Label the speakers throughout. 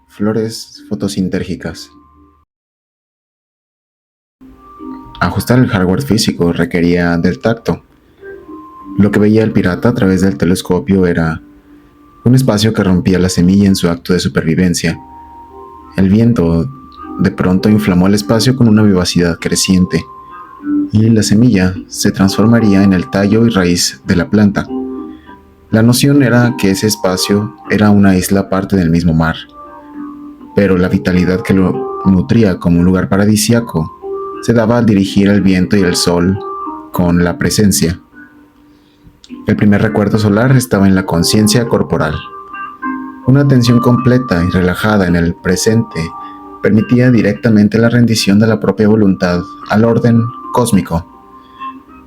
Speaker 1: Flores fotosintérgicas. Ajustar el hardware físico requería del tacto. Lo que veía el pirata a través del telescopio era un espacio que rompía la semilla en su acto de supervivencia. El viento de pronto inflamó el espacio con una vivacidad creciente, y la semilla se transformaría en el tallo y raíz de la planta. La noción era que ese espacio era una isla aparte del mismo mar, pero la vitalidad que lo nutría como un lugar paradisíaco se daba al dirigir el viento y el sol con la presencia. El primer recuerdo solar estaba en la conciencia corporal. Una atención completa y relajada en el presente permitía directamente la rendición de la propia voluntad al orden cósmico.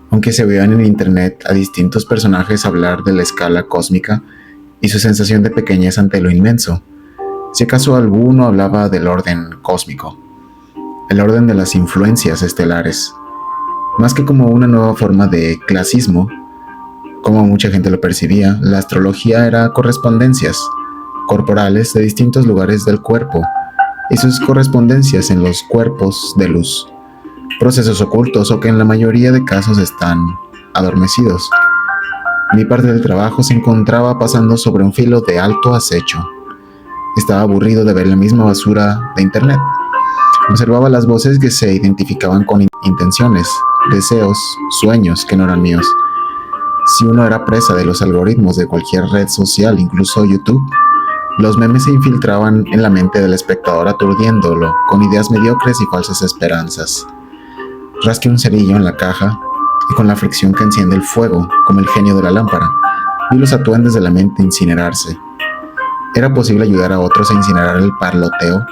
Speaker 1: Aunque se veían en internet a distintos personajes hablar de la escala cósmica y su sensación de pequeñez ante lo inmenso, si acaso alguno hablaba del orden cósmico, el orden de las influencias estelares, más que como una nueva forma de clasismo, como mucha gente lo percibía. La astrología era correspondencias corporales de distintos lugares del cuerpo y sus correspondencias en los cuerpos de luz, procesos ocultos o que en la mayoría de casos están adormecidos. Mi parte del trabajo se encontraba pasando sobre un filo de alto acecho. Estaba aburrido de ver la misma basura de internet. Observaba las voces que se identificaban con intenciones, deseos, sueños que no eran míos. Si uno era presa de los algoritmos de cualquier red social, incluso YouTube, los memes se infiltraban en la mente del espectador aturdiéndolo con ideas mediocres y falsas esperanzas. Rasqué un cerillo en la caja y con la fricción que enciende el fuego, como el genio de la lámpara, vi los atuendes de la mente incinerarse. ¿Era posible ayudar a otros a incinerar el parloteo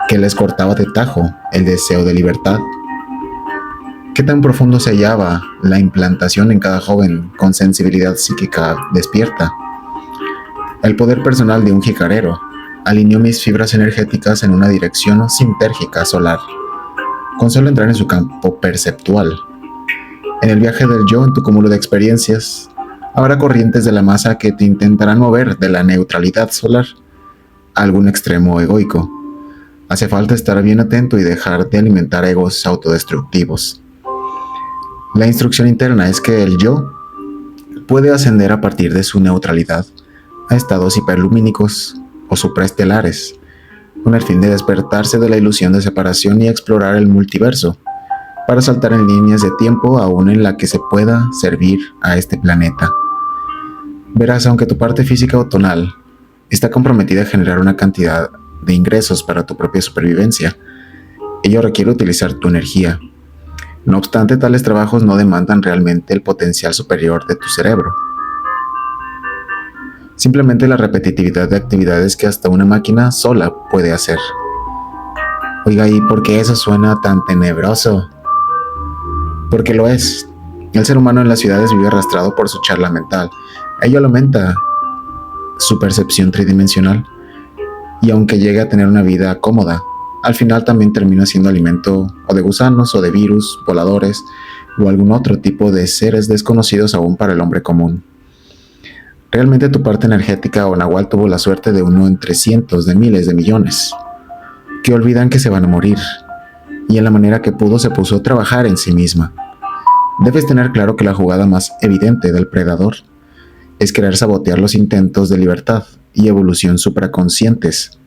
Speaker 1: que les cortaba de tajo el deseo de libertad? ¿Qué tan profundo se hallaba la implantación en cada joven con sensibilidad psíquica despierta? El poder personal de un jicarero alineó mis fibras energéticas en una dirección sintérgica solar, con solo entrar en su campo perceptual. En el viaje del yo, en tu cúmulo de experiencias, habrá corrientes de la masa que te intentarán mover de la neutralidad solar a algún extremo egoico. Hace falta estar bien atento y dejar de alimentar egos autodestructivos. La instrucción interna es que el yo puede ascender a partir de su neutralidad a estados hiperlumínicos o supraestelares, con el fin de despertarse de la ilusión de separación y explorar el multiverso, para saltar en líneas de tiempo aún en la que se pueda servir a este planeta. Verás, aunque tu parte física o tonal está comprometida a generar una cantidad de ingresos para tu propia supervivencia, ello requiere utilizar tu energía. No obstante, tales trabajos no demandan realmente el potencial superior de tu cerebro. Simplemente la repetitividad de actividades que hasta una máquina sola puede hacer. Oiga, ¿y por qué eso suena tan tenebroso? Porque lo es. El ser humano en las ciudades vive arrastrado por su charla mental. Ello aumenta su percepción tridimensional. Y aunque llegue a tener una vida cómoda, al final también termina siendo alimento o de gusanos o de virus, voladores o algún otro tipo de seres desconocidos aún para el hombre común. Realmente tu parte energética o nahual tuvo la suerte de uno entre cientos de miles de millones, que olvidan que se van a morir, y en la manera que pudo se puso a trabajar en sí misma. Debes tener claro que la jugada más evidente del predador es querer sabotear los intentos de libertad y evolución supraconscientes,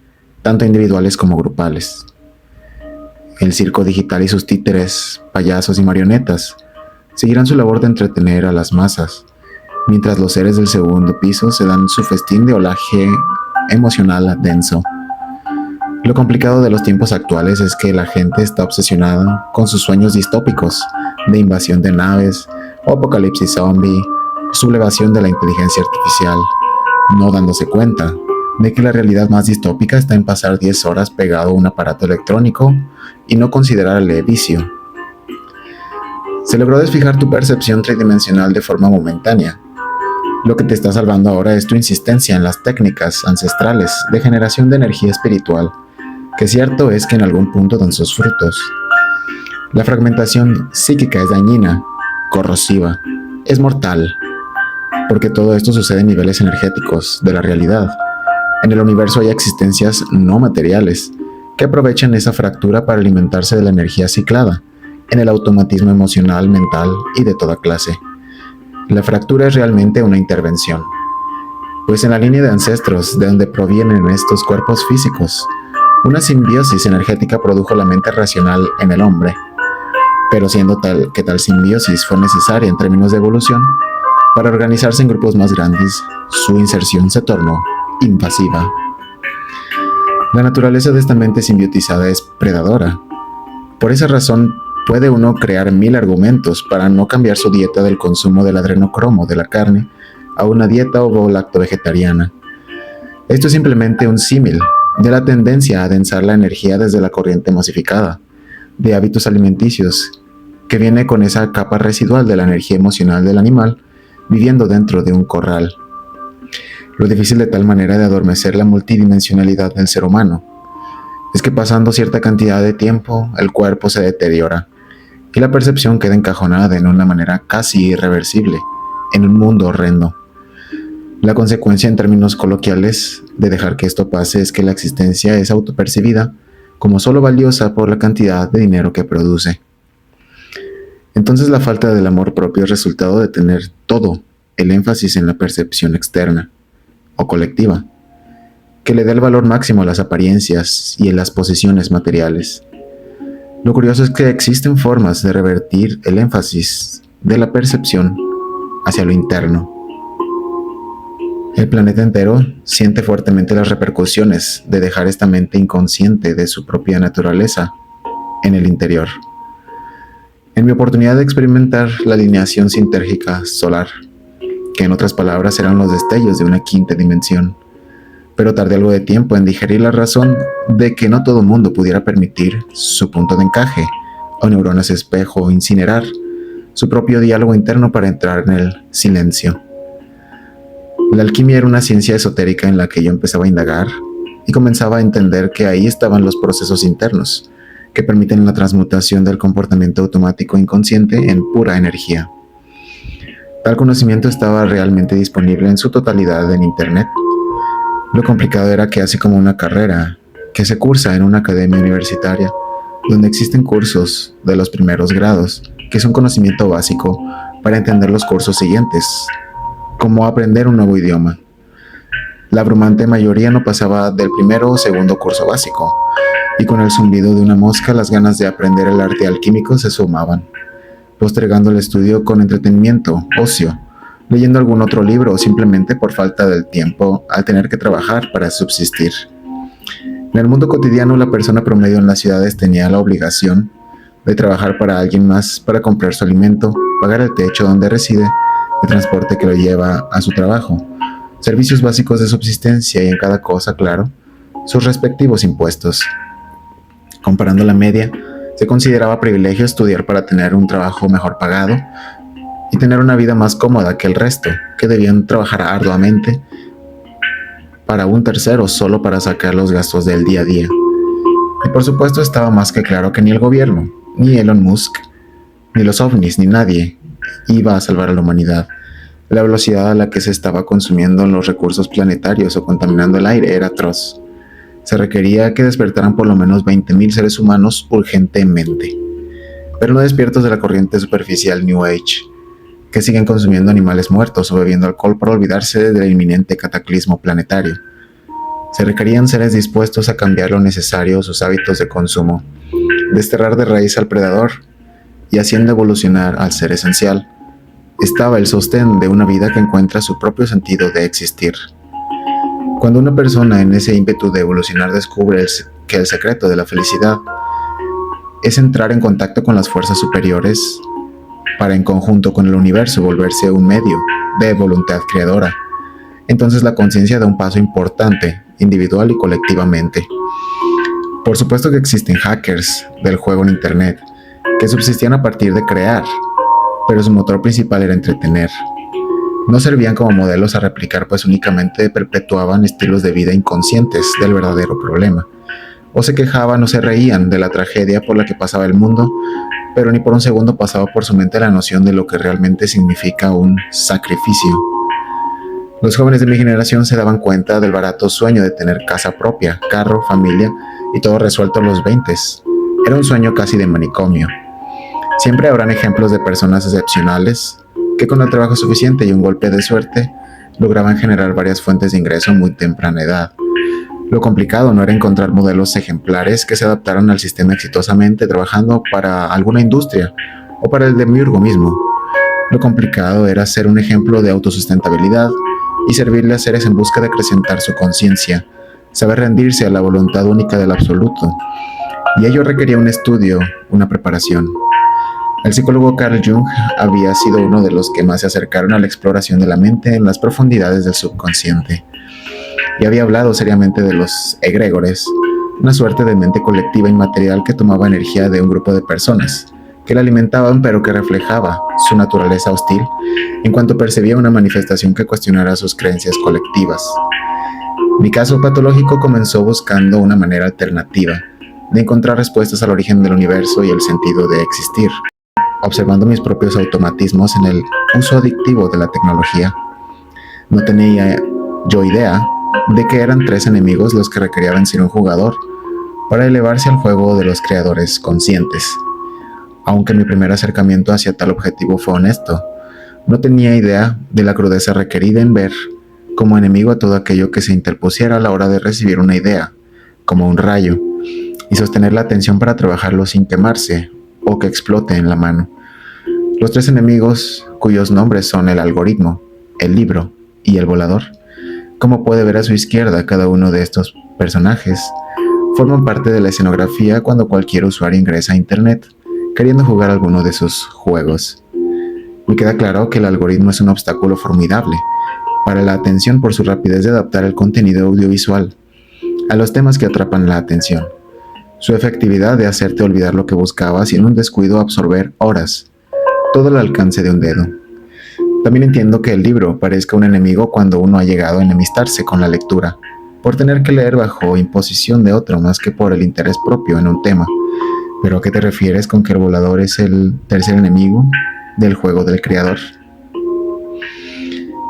Speaker 1: tanto individuales como grupales. El circo digital y sus títeres, payasos y marionetas seguirán su labor de entretener a las masas, mientras los seres del segundo piso se dan su festín de olaje emocional denso. Lo complicado de los tiempos actuales es que la gente está obsesionada con sus sueños distópicos de invasión de naves o apocalipsis zombie, sublevación de la inteligencia artificial, no dándose cuenta de que la realidad más distópica está en pasar 10 horas pegado a un aparato electrónico y no considerarle vicio. Se logró desfijar tu percepción tridimensional de forma momentánea. Lo que te está salvando ahora es tu insistencia en las técnicas ancestrales de generación de energía espiritual, que cierto es que en algún punto dan sus frutos. La fragmentación psíquica es dañina, corrosiva, es mortal, porque todo esto sucede en niveles energéticos de la realidad, En el universo hay existencias no materiales que aprovechan esa fractura para alimentarse de la energía ciclada en el automatismo emocional, mental y de toda clase. La fractura es realmente una intervención, pues en la línea de ancestros de donde provienen estos cuerpos físicos, una simbiosis energética produjo la mente racional en el hombre, pero siendo tal que tal simbiosis fue necesaria en términos de evolución, para organizarse en grupos más grandes, su inserción se tornó invasiva. La naturaleza de esta mente simbiotizada es predadora. Por esa razón, puede uno crear 1000 argumentos para no cambiar su dieta del consumo del adrenocromo de la carne a una dieta ovo-lacto-vegetariana. Esto es simplemente un símil de la tendencia a adensar la energía desde la corriente masificada, de hábitos alimenticios, que viene con esa capa residual de la energía emocional del animal viviendo dentro de un corral. Lo difícil de tal manera de adormecer la multidimensionalidad del ser humano es que pasando cierta cantidad de tiempo el cuerpo se deteriora y la percepción queda encajonada en una manera casi irreversible en un mundo horrendo. La consecuencia en términos coloquiales de dejar que esto pase es que la existencia es autopercibida como solo valiosa por la cantidad de dinero que produce. Entonces la falta del amor propio es resultado de tener todo el énfasis en la percepción externa o colectiva, que le dé el valor máximo a las apariencias y en las posesiones materiales. Lo curioso es que existen formas de revertir el énfasis de la percepción hacia lo interno. El planeta entero siente fuertemente las repercusiones de dejar esta mente inconsciente de su propia naturaleza en el interior. En mi oportunidad de experimentar la alineación sintérgica solar, que en otras palabras eran los destellos de una quinta dimensión, pero tardé algo de tiempo en digerir la razón de que no todo mundo pudiera permitir su punto de encaje o neuronas espejo o incinerar su propio diálogo interno para entrar en el silencio. La alquimia era una ciencia esotérica en la que yo empezaba a indagar y comenzaba a entender que ahí estaban los procesos internos que permiten la transmutación del comportamiento automático inconsciente en pura energía. Tal conocimiento estaba realmente disponible en su totalidad en Internet. Lo complicado era que así como una carrera que se cursa en una academia universitaria, donde existen cursos de los primeros grados, que es un conocimiento básico para entender los cursos siguientes, como aprender un nuevo idioma. La abrumante mayoría no pasaba del primero o segundo curso básico, y con el zumbido de una mosca las ganas de aprender el arte alquímico se sumaban, postergando el estudio con entretenimiento, ocio, leyendo algún otro libro o simplemente por falta del tiempo al tener que trabajar para subsistir. En el mundo cotidiano, la persona promedio en las ciudades tenía la obligación de trabajar para alguien más para comprar su alimento, pagar el techo donde reside, el transporte que lo lleva a su trabajo, servicios básicos de subsistencia y en cada cosa, claro, sus respectivos impuestos. Comparando la media, se consideraba privilegio estudiar para tener un trabajo mejor pagado y tener una vida más cómoda que el resto, que debían trabajar arduamente para un tercero solo para sacar los gastos del día a día. Y por supuesto estaba más que claro que ni el gobierno, ni Elon Musk, ni los ovnis, ni nadie iba a salvar a la humanidad. La velocidad a la que se estaba consumiendo los recursos planetarios o contaminando el aire era atroz. Se requería que despertaran por lo menos 20.000 seres humanos urgentemente, pero no despiertos de la corriente superficial New Age, que siguen consumiendo animales muertos o bebiendo alcohol por olvidarse del inminente cataclismo planetario. Se requerían seres dispuestos a cambiar lo necesario sus hábitos de consumo, desterrar de raíz al predador y haciendo evolucionar al ser esencial. Estaba el sostén de una vida que encuentra su propio sentido de existir. Cuando una persona en ese ímpetu de evolucionar descubre que el secreto de la felicidad es entrar en contacto con las fuerzas superiores para en conjunto con el universo volverse un medio de voluntad creadora, entonces la conciencia da un paso importante, individual y colectivamente. Por supuesto que existen hackers del juego en Internet que subsistían a partir de crear, pero su motor principal era entretener. No servían como modelos a replicar, pues únicamente perpetuaban estilos de vida inconscientes del verdadero problema, o se quejaban o se reían de la tragedia por la que pasaba el mundo, pero ni por un segundo pasaba por su mente la noción de lo que realmente significa un sacrificio. Los jóvenes de mi generación se daban cuenta del barato sueño de tener casa propia, carro, familia y todo resuelto a los 20. Era un sueño casi de manicomio. Siempre habrán ejemplos de personas excepcionales que con el trabajo suficiente y un golpe de suerte lograban generar varias fuentes de ingreso a muy temprana edad. Lo complicado no era encontrar modelos ejemplares que se adaptaran al sistema exitosamente trabajando para alguna industria o para el demiurgo mismo. Lo complicado era ser un ejemplo de autosustentabilidad y servirle a seres en busca de acrecentar su conciencia, saber rendirse a la voluntad única del absoluto. Y ello requería un estudio, una preparación. El psicólogo Carl Jung había sido uno de los que más se acercaron a la exploración de la mente en las profundidades del subconsciente. Y había hablado seriamente de los egregores, una suerte de mente colectiva inmaterial que tomaba energía de un grupo de personas, que la alimentaban pero que reflejaba su naturaleza hostil en cuanto percibía una manifestación que cuestionara sus creencias colectivas. Mi caso patológico comenzó buscando una manera alternativa de encontrar respuestas al origen del universo y el sentido de existir, observando mis propios automatismos en el uso adictivo de la tecnología. No tenía yo idea de que eran 3 enemigos los que requería vencer un jugador para elevarse al juego de los creadores conscientes. Aunque mi primer acercamiento hacia tal objetivo fue honesto, no tenía idea de la crudeza requerida en ver como enemigo a todo aquello que se interpusiera a la hora de recibir una idea, como un rayo, y sostener la atención para trabajarlo sin quemarse o que explote en la mano. Los 3 enemigos, cuyos nombres son el algoritmo, el libro y el volador, como puede ver a su izquierda, cada uno de estos personajes forman parte de la escenografía cuando cualquier usuario ingresa a internet queriendo jugar alguno de sus juegos. Me queda claro que el algoritmo es un obstáculo formidable para la atención por su rapidez de adaptar el contenido audiovisual a los temas que atrapan la atención, su efectividad de hacerte olvidar lo que buscabas y en un descuido absorber horas, todo al alcance de un dedo. También entiendo que el libro parezca un enemigo cuando uno ha llegado a enemistarse con la lectura, por tener que leer bajo imposición de otro más que por el interés propio en un tema. ¿Pero a qué te refieres con que el volador es el tercer enemigo del juego del creador?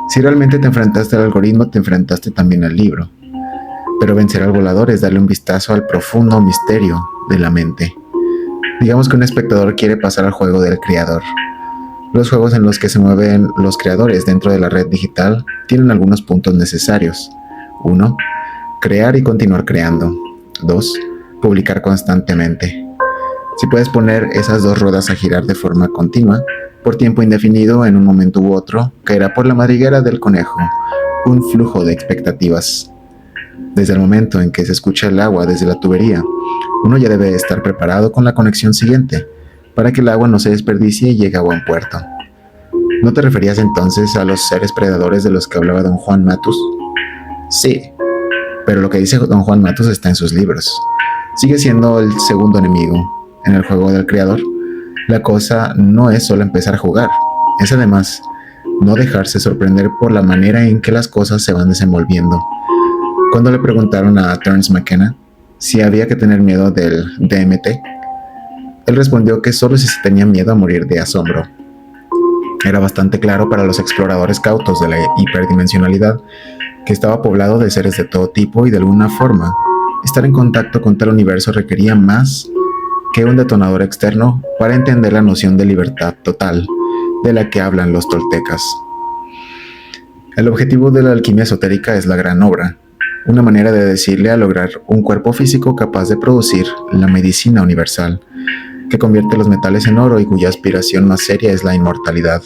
Speaker 1: Si realmente te enfrentaste al algoritmo, te enfrentaste también al libro. Pero vencer al volador es darle un vistazo al profundo misterio de la mente. Digamos que un espectador quiere pasar al juego del creador. Los juegos en los que se mueven los creadores dentro de la red digital tienen algunos puntos necesarios. 1. Crear y continuar creando. 2. Publicar constantemente. Si puedes poner esas 2 ruedas a girar de forma continua, por tiempo indefinido, en un momento u otro, caerá por la madriguera del conejo un flujo de expectativas. Desde el momento en que se escucha el agua desde la tubería, uno ya debe estar preparado con la conexión siguiente, para que el agua no se desperdicie y llegue a buen puerto. ¿No te referías entonces a los seres predadores de los que hablaba don Juan Matus? Sí, pero lo que dice don Juan Matus está en sus libros. Sigue siendo el segundo enemigo. En el juego del creador, la cosa no es solo empezar a jugar, es además no dejarse sorprender por la manera en que las cosas se van desenvolviendo. Cuando le preguntaron a Terence McKenna si había que tener miedo del DMT, él respondió que solo si se tenía miedo a morir de asombro. Era bastante claro para los exploradores cautos de la hiperdimensionalidad que estaba poblado de seres de todo tipo y de alguna forma, estar en contacto con tal universo requería más que un detonador externo para entender la noción de libertad total de la que hablan los toltecas. El objetivo de la alquimia esotérica es la gran obra, una manera de decirle a lograr un cuerpo físico capaz de producir la medicina universal, que convierte los metales en oro y cuya aspiración más seria es la inmortalidad.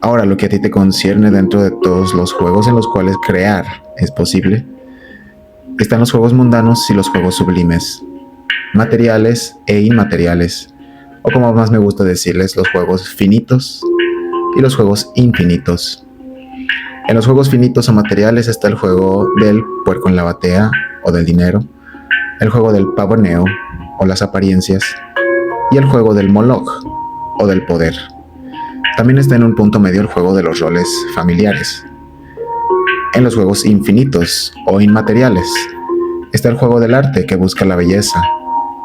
Speaker 1: Ahora, lo que a ti te concierne dentro de todos los juegos en los cuales crear es posible, están los juegos mundanos y los juegos sublimes, materiales e inmateriales, o como más me gusta decirles, los juegos finitos y los juegos infinitos. En los juegos finitos o materiales está el juego del puerco en la batea o del dinero, el juego del pavoneo o las apariencias y el juego del Moloch o del poder. También está en un punto medio el juego de los roles familiares. En los juegos infinitos o inmateriales está el juego del arte que busca la belleza,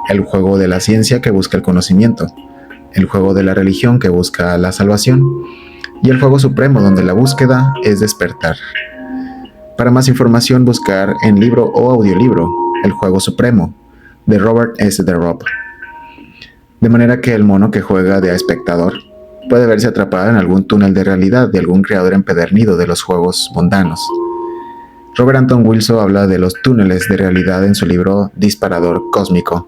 Speaker 1: el juego de la ciencia que busca el conocimiento, el juego de la religión que busca la salvación y el juego supremo donde la búsqueda es despertar. Para más información, buscar en libro o audiolibro El juego supremo, de Robert S. de Robb. De manera que el mono que juega de espectador puede verse atrapado en algún túnel de realidad de algún creador empedernido de los juegos mundanos. Robert Anton Wilson habla de los túneles de realidad en su libro Disparador Cósmico.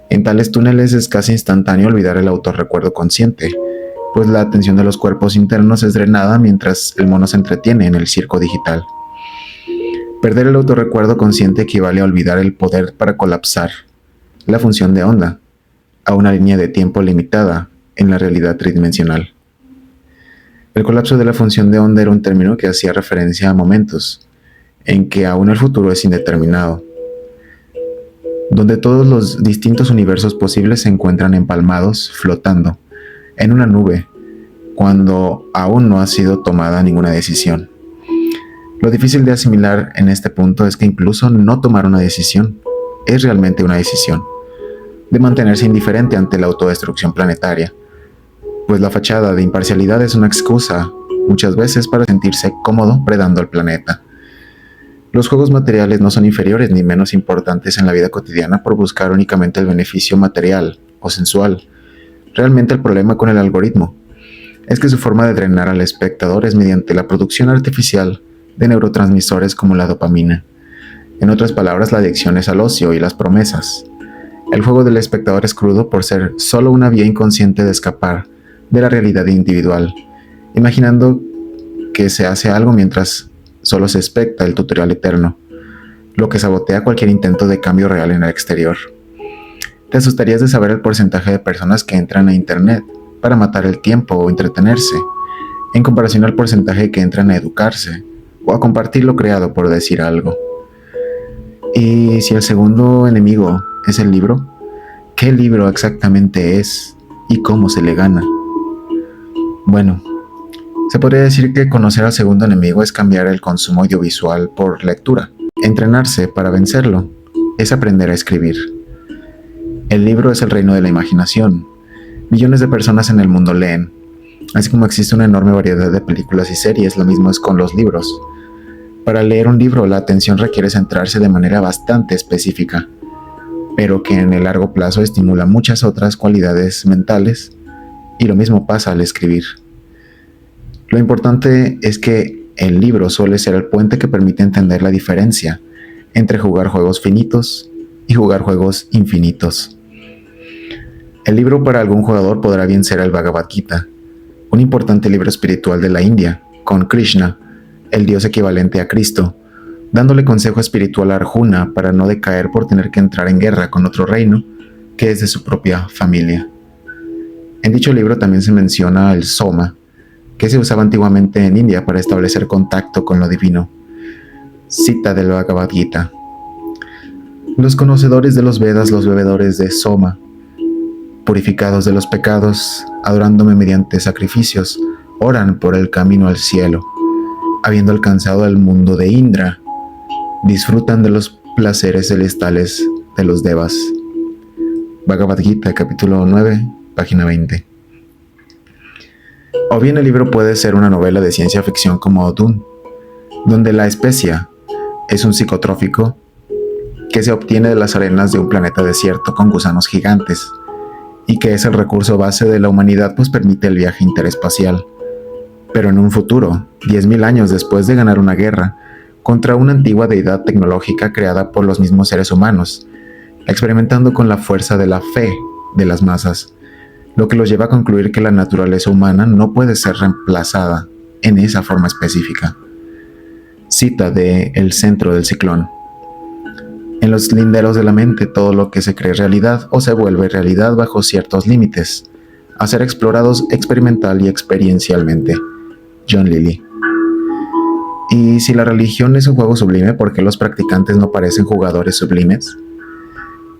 Speaker 1: En tales túneles es casi instantáneo olvidar el autorrecuerdo consciente, pues la atención de los cuerpos internos es drenada mientras el mono se entretiene en el circo digital. Perder el autorrecuerdo consciente equivale a olvidar el poder para colapsar la función de onda a una línea de tiempo limitada en la realidad tridimensional. El colapso de la función de onda era un término que hacía referencia a momentos en que aún el futuro es indeterminado, donde todos los distintos universos posibles se encuentran empalmados, flotando en una nube, cuando aún no ha sido tomada ninguna decisión. Lo difícil de asimilar en este punto es que incluso no tomar una decisión es realmente una decisión, de mantenerse indiferente ante la autodestrucción planetaria, pues la fachada de imparcialidad es una excusa muchas veces para sentirse cómodo predando al planeta. Los juegos materiales no son inferiores ni menos importantes en la vida cotidiana por buscar únicamente el beneficio material o sensual. Realmente el problema con el algoritmo es que su forma de drenar al espectador es mediante la producción artificial de neurotransmisores como la dopamina. En otras palabras, la adicción es al ocio y las promesas. El juego del espectador es crudo por ser solo una vía inconsciente de escapar de la realidad individual, imaginando que se hace algo mientras solo se especta el tutorial eterno, lo que sabotea cualquier intento de cambio real en el exterior. Te asustarías de saber el porcentaje de personas que entran a internet para matar el tiempo o entretenerse, en comparación al porcentaje que entran a educarse o a compartir lo creado, por decir algo. Y si el segundo enemigo es el libro, ¿qué libro exactamente es y cómo se le gana? Bueno, se podría decir que conocer al segundo enemigo es cambiar el consumo audiovisual por lectura. Entrenarse para vencerlo es aprender a escribir. El libro es el reino de la imaginación. Millones de personas en el mundo leen. Así como existe una enorme variedad de películas y series, lo mismo es con los libros. Para leer un libro, la atención requiere centrarse de manera bastante específica, pero que en el largo plazo estimula muchas otras cualidades mentales, y lo mismo pasa al escribir. Lo importante es que el libro suele ser el puente que permite entender la diferencia entre jugar juegos finitos y jugar juegos infinitos. El libro para algún jugador podrá bien ser el Bhagavad Gita, un importante libro espiritual de la India, con Krishna, el dios equivalente a Cristo, dándole consejo espiritual a Arjuna para no decaer por tener que entrar en guerra con otro reino que es de su propia familia. En dicho libro también se menciona el Soma, que se usaba antiguamente en India para establecer contacto con lo divino. Cita del Bhagavad Gita. Los conocedores de los Vedas, los bebedores de Soma, purificados de los pecados, adorándome mediante sacrificios, oran por el camino al cielo. Habiendo alcanzado el mundo de Indra, disfrutan de los placeres celestiales de los Devas. Bhagavad Gita, capítulo 9, página 20. O bien el libro puede ser una novela de ciencia ficción como Dune, donde la especia es un psicotrófico que se obtiene de las arenas de un planeta desierto con gusanos gigantes, y que es el recurso base de la humanidad, pues permite el viaje interespacial. Pero en un futuro, 10.000 años después de ganar una guerra contra una antigua deidad tecnológica creada por los mismos seres humanos, experimentando con la fuerza de la fe de las masas, lo que los lleva a concluir que la naturaleza humana no puede ser reemplazada en esa forma específica. Cita de El centro del ciclón. En los linderos de la mente, todo lo que se cree realidad o se vuelve realidad bajo ciertos límites, a ser explorados experimental y experiencialmente. John Lilly. Y si la religión es un juego sublime, ¿por qué los practicantes no parecen jugadores sublimes?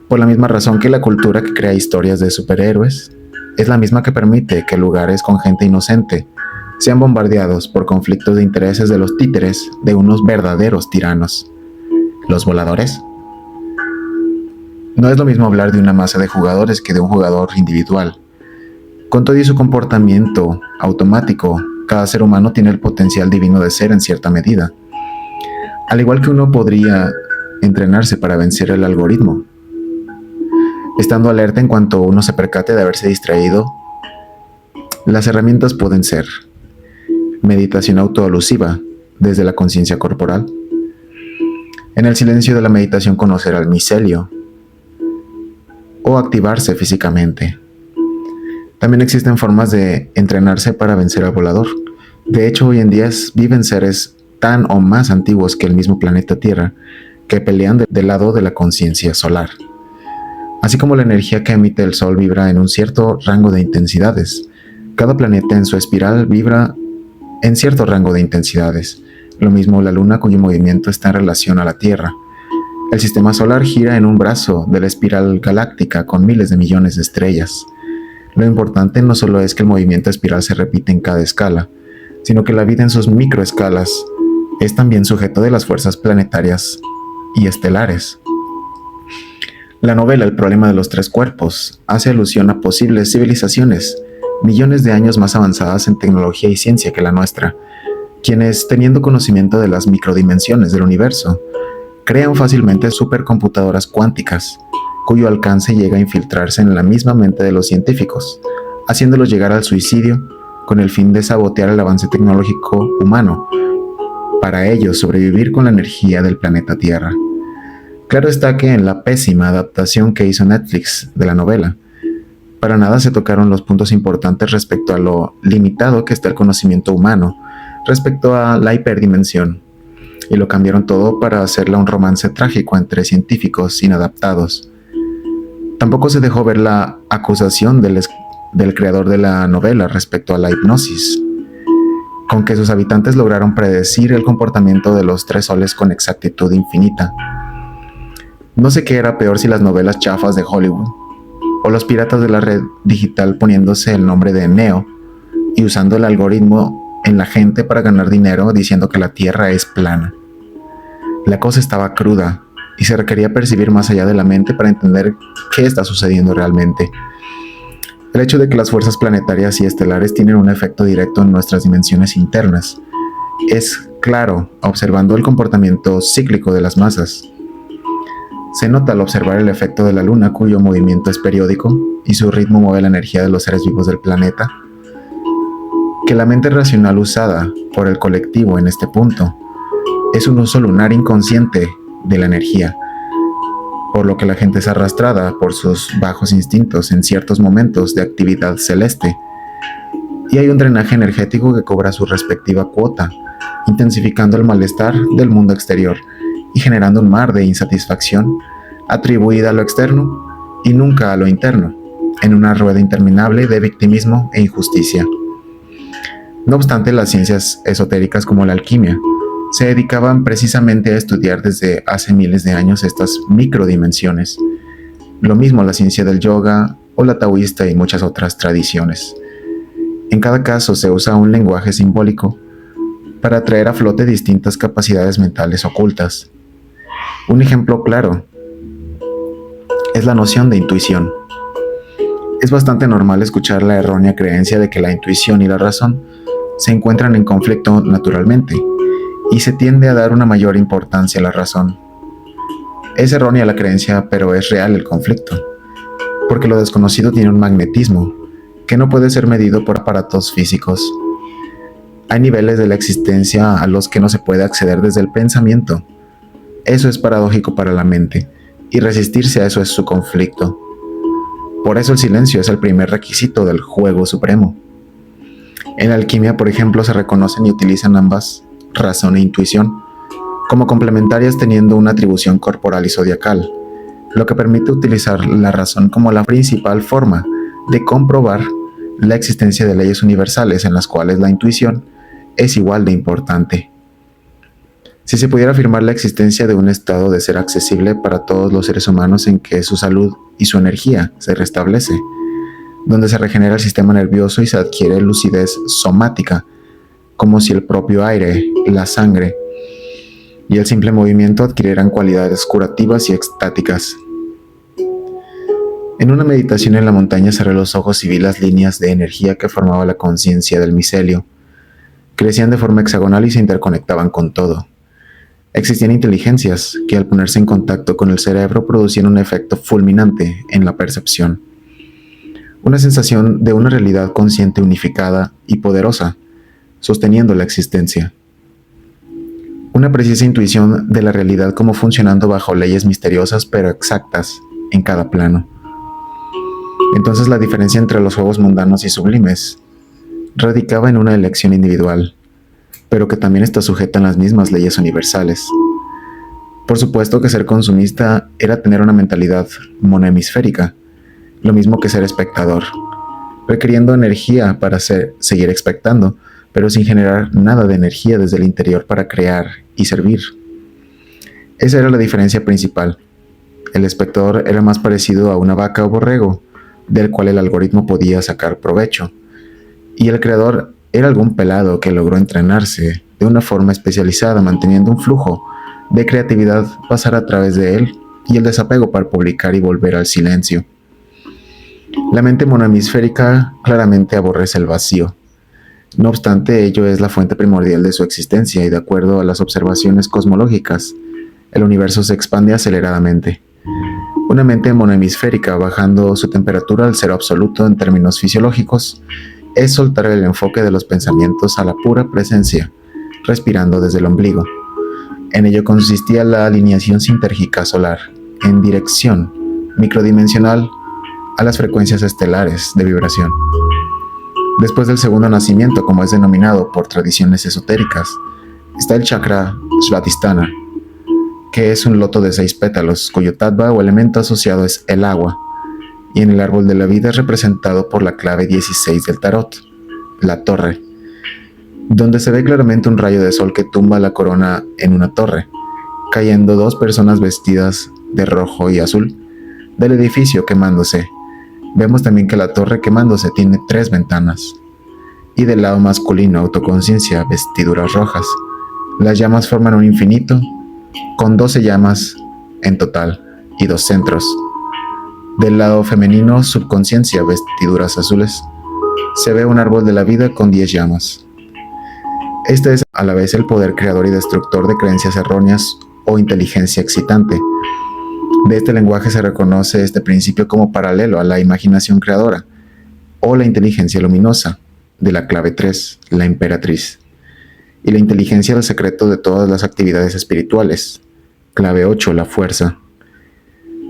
Speaker 1: Por la misma razón que la cultura que crea historias de superhéroes es la misma que permite que lugares con gente inocente sean bombardeados por conflictos de intereses de los títeres de unos verdaderos tiranos. ¿Los voladores? No es lo mismo hablar de una masa de jugadores que de un jugador individual. Con todo y su comportamiento automático Cada ser humano tiene el potencial divino de ser en cierta medida. Al igual que uno podría entrenarse para vencer el algoritmo, estando alerta en cuanto uno se percate de haberse distraído, las herramientas pueden ser meditación autoalusiva desde la conciencia corporal. En el silencio de la meditación conocer al micelio o activarse físicamente. También existen formas de entrenarse para vencer al volador. De hecho, hoy en día viven seres tan o más antiguos que el mismo planeta Tierra que pelean del lado de la conciencia solar. Así como la energía que emite el Sol vibra en un cierto rango de intensidades, cada planeta en su espiral vibra en cierto rango de intensidades. Lo mismo la Luna, cuyo movimiento está en relación a la Tierra. El sistema solar gira en un brazo de la espiral galáctica con miles de millones de estrellas. Lo importante no solo es que el movimiento espiral se repite en cada escala, sino que la vida en sus microescalas es también sujeto de las fuerzas planetarias y estelares. La novela El problema de los tres cuerpos hace alusión a posibles civilizaciones millones de años más avanzadas en tecnología y ciencia que la nuestra, quienes, teniendo conocimiento de las microdimensiones del universo, crean fácilmente supercomputadoras cuánticas, cuyo alcance llega a infiltrarse en la misma mente de los científicos, haciéndolos llegar al suicidio con el fin de sabotear el avance tecnológico humano, para ellos sobrevivir con la energía del planeta Tierra. Claro está que en la pésima adaptación que hizo Netflix de la novela, para nada se tocaron los puntos importantes respecto a lo limitado que está el conocimiento humano respecto a la hiperdimensión, y lo cambiaron todo para hacerla un romance trágico entre científicos inadaptados. Tampoco se dejó ver la acusación del creador de la novela respecto a la hipnosis, con que sus habitantes lograron predecir el comportamiento de los tres soles con exactitud infinita. No sé qué era peor, si las novelas chafas de Hollywood o los piratas de la red digital poniéndose el nombre de Neo y usando el algoritmo en la gente para ganar dinero diciendo que la Tierra es plana. La cosa estaba cruda y se requería percibir más allá de la mente para entender qué está sucediendo realmente. El hecho de que las fuerzas planetarias y estelares tienen un efecto directo en nuestras dimensiones internas es claro observando el comportamiento cíclico de las masas. Se nota al observar el efecto de la Luna, cuyo movimiento es periódico y su ritmo mueve la energía de los seres vivos del planeta, que la mente racional usada por el colectivo en este punto es un uso lunar inconsciente de la energía, por lo que la gente es arrastrada por sus bajos instintos en ciertos momentos de actividad celeste, y hay un drenaje energético que cobra su respectiva cuota, intensificando el malestar del mundo exterior y generando un mar de insatisfacción atribuida a lo externo y nunca a lo interno, en una rueda interminable de victimismo e injusticia. No obstante, las ciencias esotéricas como la alquimia se dedicaban precisamente a estudiar desde hace miles de años estas microdimensiones. Lo mismo la ciencia del yoga o la taoísta y muchas otras tradiciones. En cada caso se usa un lenguaje simbólico para traer a flote distintas capacidades mentales ocultas. Un ejemplo claro es la noción de intuición. Es bastante normal escuchar la errónea creencia de que la intuición y la razón se encuentran en conflicto naturalmente, y se tiende a dar una mayor importancia a la razón. Es errónea la creencia, pero es real el conflicto, porque lo desconocido tiene un magnetismo que no puede ser medido por aparatos físicos. Hay niveles de la existencia a los que no se puede acceder desde el pensamiento. Eso es paradójico para la mente, y resistirse a eso es su conflicto. Por eso el silencio es el primer requisito del juego supremo. En la alquimia, por ejemplo, se reconocen y utilizan ambas, razón e intuición, como complementarias teniendo una atribución corporal y zodiacal, lo que permite utilizar la razón como la principal forma de comprobar la existencia de leyes universales en las cuales la intuición es igual de importante. Si se pudiera afirmar la existencia de un estado de ser accesible para todos los seres humanos en que su salud y su energía se restablece, donde se regenera el sistema nervioso y se adquiere lucidez somática, como si el propio aire, la sangre y el simple movimiento adquirieran cualidades curativas y extáticas. En una meditación en la montaña cerré los ojos y vi las líneas de energía que formaba la conciencia del micelio, Crecían de forma hexagonal y se interconectaban con todo. Existían inteligencias que al ponerse en contacto con el cerebro producían un efecto fulminante en la percepción. Una sensación de una realidad consciente unificada y poderosa, sosteniendo la existencia. Una precisa intuición de la realidad como funcionando bajo leyes misteriosas pero exactas en cada plano. Entonces la diferencia entre los juegos mundanos y sublimes radicaba en una elección individual, pero que también está sujeta a las mismas leyes universales. Por supuesto que ser consumista era tener una mentalidad monohemisférica, lo mismo que ser espectador, requiriendo energía para seguir expectando, pero sin generar nada de energía desde el interior para crear y servir. Esa era la diferencia principal. El espectador era más parecido a una vaca o borrego, del cual el algoritmo podía sacar provecho, y el creador era algún pelado que logró entrenarse de una forma especializada, manteniendo un flujo de creatividad pasar a través de él y el desapego para publicar y volver al silencio. La mente monohemisférica claramente aborrece el vacío. No obstante, ello es la fuente primordial de su existencia y de acuerdo a las observaciones cosmológicas, el universo se expande aceleradamente. Una mente monohemisférica bajando su temperatura al cero absoluto en términos fisiológicos es soltar el enfoque de los pensamientos a la pura presencia, respirando desde el ombligo. En ello consistía la alineación sintérgica solar, en dirección microdimensional a las frecuencias estelares de vibración. Después del segundo nacimiento, como es denominado por tradiciones esotéricas, está el chakra Svadhisthana, que es un loto de 6 pétalos, cuyo tattva o elemento asociado es el agua, y en el árbol de la vida es representado por la clave 16 del tarot, la torre, donde se ve claramente un rayo de sol que tumba la corona en una torre, cayendo 2 personas vestidas de rojo y azul del edificio quemándose. Vemos también que la torre quemándose tiene 3 ventanas, y del lado masculino autoconciencia, vestiduras rojas. Las llamas forman un infinito, con 12 llamas en total y 2 centros. Del lado femenino, subconsciencia, vestiduras azules, se ve un árbol de la vida con 10 llamas. Este es a la vez el poder creador y destructor de creencias erróneas o inteligencia excitante. De este lenguaje se reconoce este principio como paralelo a la imaginación creadora o la inteligencia luminosa, de la clave 3, la emperatriz, y la inteligencia del secreto de todas las actividades espirituales, clave 8, la fuerza.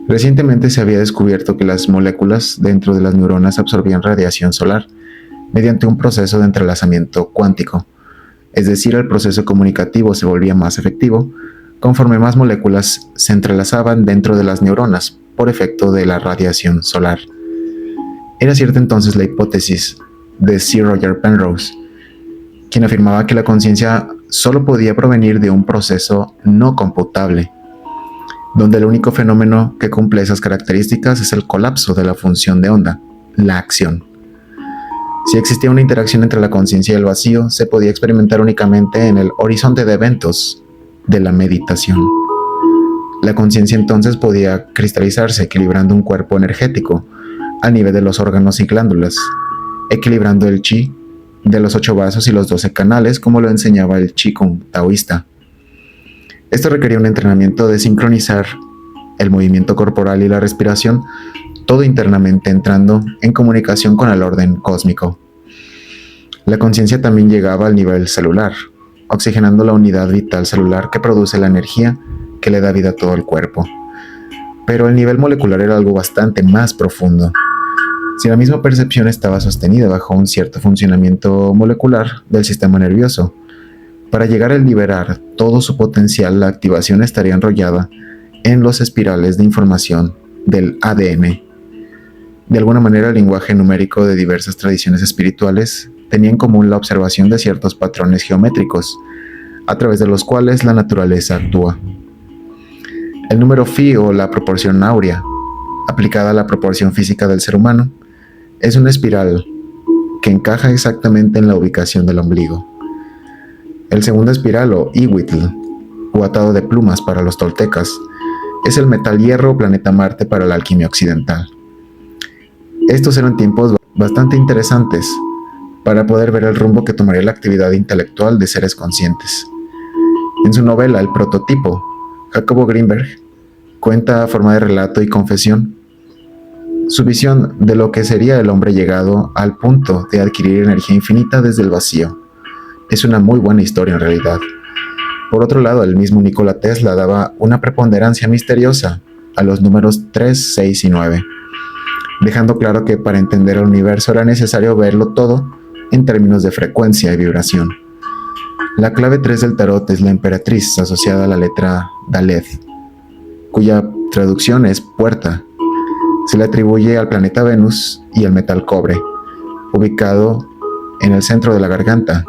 Speaker 1: Recientemente se había descubierto que las moléculas dentro de las neuronas absorbían radiación solar mediante un proceso de entrelazamiento cuántico, es decir, el proceso comunicativo se volvía más efectivo conforme más moléculas se entrelazaban dentro de las neuronas por efecto de la radiación solar. Era cierta entonces la hipótesis de Sir Roger Penrose, quien afirmaba que la conciencia solo podía provenir de un proceso no computable, donde el único fenómeno que cumple esas características es el colapso de la función de onda, la acción. Si existía una interacción entre la conciencia y el vacío, se podía experimentar únicamente en el horizonte de eventos de la meditación. La conciencia entonces podía cristalizarse equilibrando un cuerpo energético a nivel de los órganos y glándulas, equilibrando el chi de los 8 vasos y los 12 canales, como lo enseñaba el Qigong taoísta. Esto requería un entrenamiento de sincronizar el movimiento corporal y la respiración, todo internamente entrando en comunicación con el orden cósmico. La conciencia también llegaba al nivel celular, oxigenando la unidad vital celular que produce la energía que le da vida a todo el cuerpo. Pero el nivel molecular era algo bastante más profundo. Si la misma percepción estaba sostenida bajo un cierto funcionamiento molecular del sistema nervioso, para llegar a liberar todo su potencial, la activación estaría enrollada en los espirales de información del ADN. De alguna manera, el lenguaje numérico de diversas tradiciones espirituales tenía en común la observación de ciertos patrones geométricos, a través de los cuales la naturaleza actúa. El número phi o la proporción áurea, aplicada a la proporción física del ser humano, es una espiral que encaja exactamente en la ubicación del ombligo. El segundo espiral o Iwitl, o atado de plumas para los toltecas, es el metal hierro o planeta Marte para la alquimia occidental. Estos eran tiempos bastante interesantes, para poder ver el rumbo que tomaría la actividad intelectual de seres conscientes. En su novela El prototipo, Jacobo Greenberg cuenta a forma de relato y confesión su visión de lo que sería el hombre llegado al punto de adquirir energía infinita desde el vacío. Es una muy buena historia en realidad. Por otro lado, el mismo Nikola Tesla daba una preponderancia misteriosa a los números 3, 6 y 9, dejando claro que para entender el universo era necesario verlo todo en términos de frecuencia y vibración. La clave 3 del tarot es la emperatriz, asociada a la letra Dalet, cuya traducción es puerta. Se le atribuye al planeta Venus y al metal cobre, ubicado en el centro de la garganta,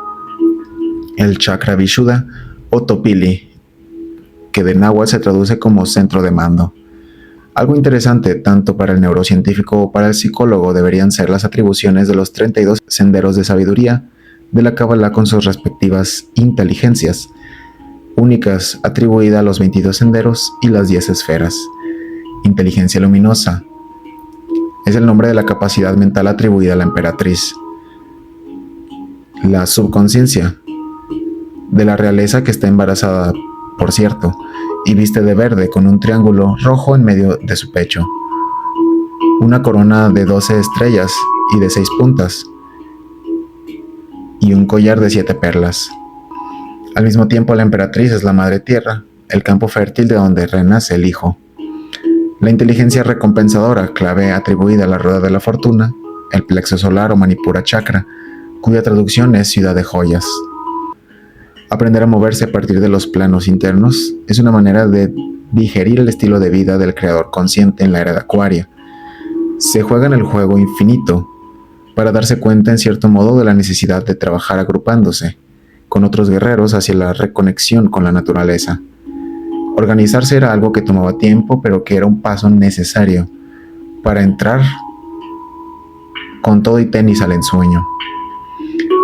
Speaker 1: el chakra Vishuddha o Topili, que de náhuatl se traduce como centro de mando. Algo interesante, tanto para el neurocientífico o para el psicólogo, deberían ser las atribuciones de los 32 senderos de sabiduría de la Cábala con sus respectivas inteligencias, únicas atribuidas a los 22 senderos y las 10 esferas. Inteligencia luminosa es el nombre de la capacidad mental atribuida a la emperatriz. La subconsciencia de la realeza, que está embarazada, por cierto, y viste de verde con un triángulo rojo en medio de su pecho, una corona de 12 estrellas y de 6 puntas, y un collar de 7 perlas. Al mismo tiempo, la emperatriz es la madre tierra, el campo fértil de donde renace el hijo. La inteligencia recompensadora, clave atribuida a la rueda de la fortuna, el plexo solar o Manipura chakra, cuya traducción es ciudad de joyas. Aprender a moverse a partir de los planos internos es una manera de digerir el estilo de vida del creador consciente en la era de Acuario. Se juega en el juego infinito para darse cuenta en cierto modo de la necesidad de trabajar agrupándose con otros guerreros hacia la reconexión con la naturaleza. Organizarse era algo que tomaba tiempo, pero que era un paso necesario para entrar con todo y tenis al ensueño.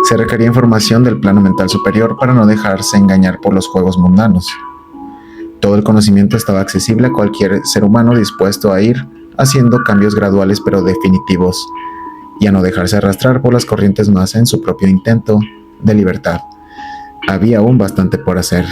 Speaker 1: Se requería información del plano mental superior para no dejarse engañar por los juegos mundanos. Todo el conocimiento estaba accesible a cualquier ser humano dispuesto a ir haciendo cambios graduales pero definitivos y a no dejarse arrastrar por las corrientes masa en su propio intento de libertad. Había aún bastante por hacer.